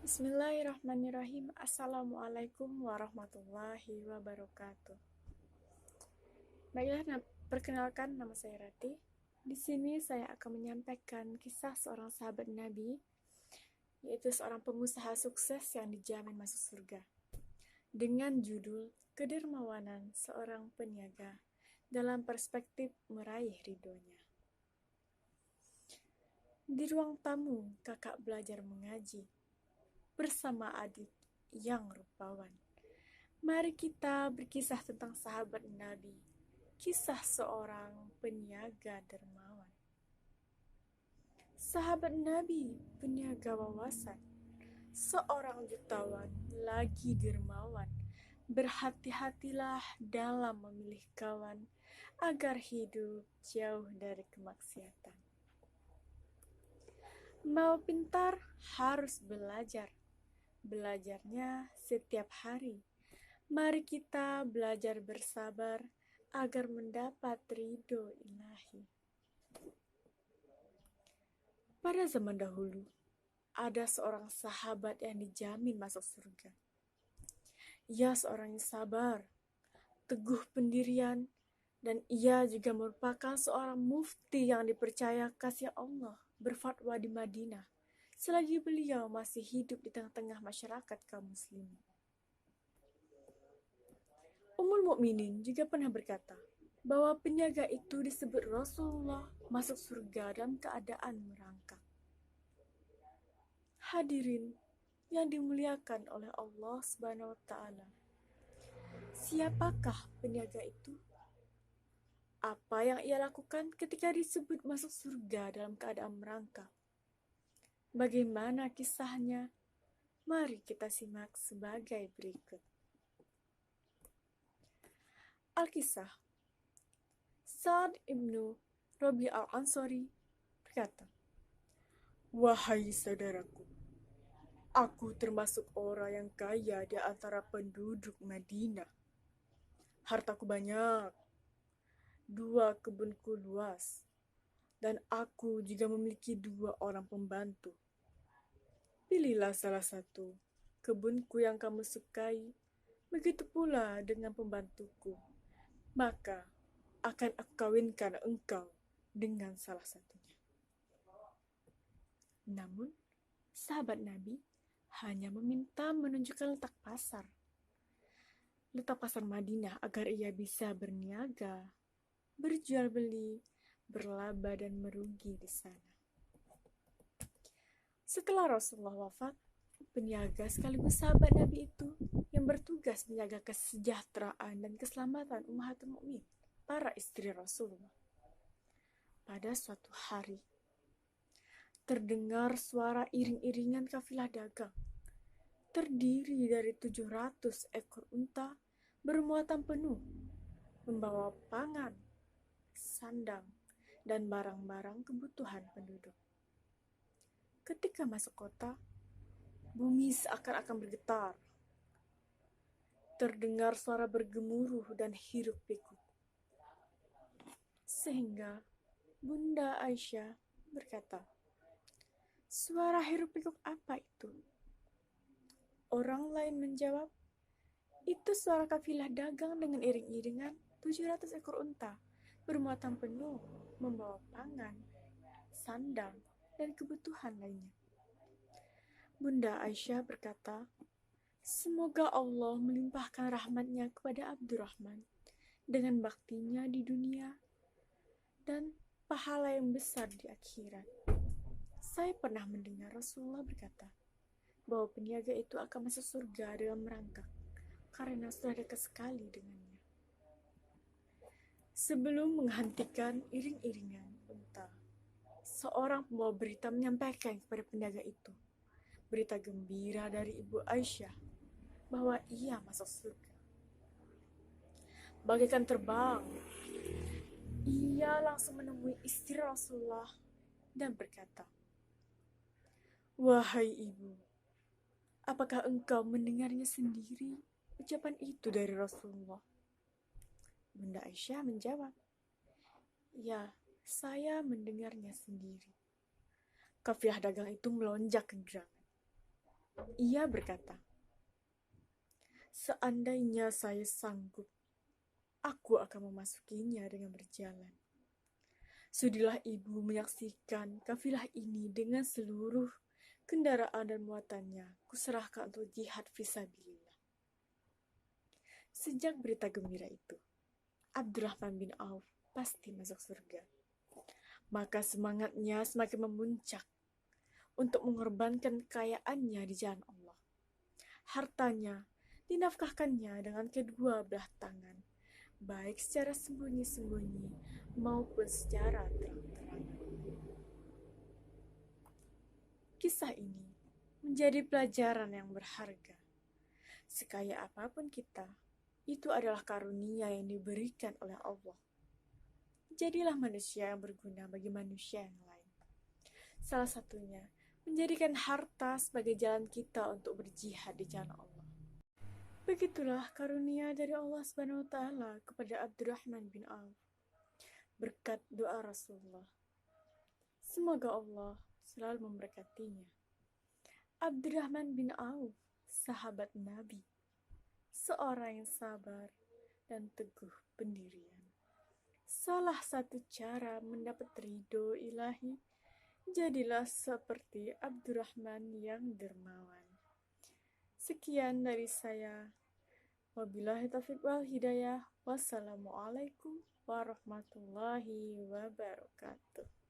Bismillahirrahmanirrahim. Assalamualaikum warahmatullahi wabarakatuh. Baiklah, perkenalkan, nama saya Rati. Di sini saya akan menyampaikan kisah seorang sahabat Nabi, yaitu seorang pengusaha sukses yang dijamin masuk surga. Dengan judul Kedermawanan Seorang Peniaga dalam Perspektif Meraih Ridhonya. Di ruang tamu, kakak belajar mengaji bersama adik yang rupawan. Mari kita berkisah tentang sahabat Nabi, kisah seorang peniaga dermawan. Sahabat Nabi, peniaga wawasan, seorang jutawan lagi dermawan. Berhati-hatilah dalam memilih kawan, agar hidup jauh dari kemaksiatan. Mau pintar harus belajar. Belajarnya setiap hari. Mari kita belajar bersabar agar mendapat ridho ilahi. Pada zaman dahulu, ada seorang sahabat yang dijamin masuk surga. Ia seorang yang sabar, teguh pendirian, dan ia juga merupakan seorang mufti yang dipercaya kasih Allah berfatwa di Madinah selagi beliau masih hidup di tengah-tengah masyarakat kaum muslimin. Ummul Mukminin juga pernah berkata bahwa peniaga itu disebut Rasulullah masuk surga dalam keadaan merangkak. Hadirin yang dimuliakan oleh Allah Subhanahu wa taala. Siapakah peniaga itu? Apa yang ia lakukan ketika disebut masuk surga dalam keadaan merangkak? Bagaimana kisahnya? Mari kita simak sebagai berikut. Al-Kisah. Sa'ad ibnu Rabi al-Ansari berkata, "Wahai saudaraku, aku termasuk orang yang kaya di antara penduduk Madinah. Hartaku banyak, 2 kebunku luas, dan aku juga memiliki 2 orang pembantu. Pilihlah salah satu kebunku yang kamu sukai, begitu pula dengan pembantuku. Maka akan aku kawinkan engkau dengan salah satunya." Namun, sahabat Nabi hanya meminta menunjukkan letak pasar Madinah agar ia bisa berniaga, berjual beli, berlaba dan merugi di sana. Setelah Rasulullah wafat, peniaga sekaligus sahabat Nabi itu yang bertugas menjaga kesejahteraan dan keselamatan ummahatul mukmin, para istri Rasulullah. Pada suatu hari, terdengar suara iring-iringan kafilah dagang, terdiri dari 700 ekor unta bermuatan penuh, membawa pangan, sandang, dan barang-barang kebutuhan penduduk. Ketika masuk kota, bumi seakan-akan bergetar. Terdengar suara bergemuruh dan hiruk-pikuk. Sehingga Bunda Aisyah berkata, "Suara hiruk-pikuk apa itu?" Orang lain menjawab, "Itu suara kafilah dagang dengan iring-iringan 700 ekor unta, bermuatan penuh, membawa pangan, sandang, dan kebutuhan lainnya." Bunda Aisyah berkata, "Semoga Allah melimpahkan rahmatnya kepada Abdurrahman dengan baktinya di dunia dan pahala yang besar di akhirat. Saya pernah mendengar Rasulullah berkata bahwa peniaga itu akan masuk surga dalam merangkak karena sudah dekat sekali dengannya." Sebelum menghentikan iring-iringan unta, seorang pembawa berita menyampaikan kepada peniaga itu berita gembira dari Ibu Aisyah bahwa ia masuk surga. Bagaikan terbang, ia langsung menemui istri Rasulullah dan berkata, "Wahai ibu, apakah engkau mendengarnya sendiri ucapan itu dari Rasulullah?" Bunda Aisyah menjawab, "Ya, saya mendengarnya sendiri." Kafilah dagang itu melonjak ke gerangan. Ia berkata, "Seandainya saya sanggup, aku akan memasukinya dengan berjalan. Sudilah ibu menyaksikan kafilah ini dengan seluruh kendaraan dan muatannya kuserahkan untuk jihad fisabilillah." Sejak berita gembira itu, Abdurrahman bin Auf pasti masuk surga. Maka semangatnya semakin memuncak untuk mengorbankan kekayaannya di jalan Allah. Hartanya dinafkahkannya dengan kedua belah tangan, baik secara sembunyi-sembunyi maupun secara terang-terangan. Kisah ini menjadi pelajaran yang berharga. Sekaya apapun kita, itu adalah karunia yang diberikan oleh Allah. Jadilah manusia yang berguna bagi manusia yang lain. Salah satunya, menjadikan harta sebagai jalan kita untuk berjihad di jalan Allah. Begitulah karunia dari Allah Subhanahu wa taala kepada Abdurrahman bin Auf berkat doa Rasulullah. Semoga Allah selalu memberkatinya. Abdurrahman bin Auf, sahabat Nabi, seorang yang sabar dan teguh pendirian. Salah satu cara mendapat ridho ilahi, jadilah seperti Abdurrahman yang dermawan. Sekian dari saya. Wabillahi taufiq wal hidayah. Wassalamualaikum warahmatullahi wabarakatuh.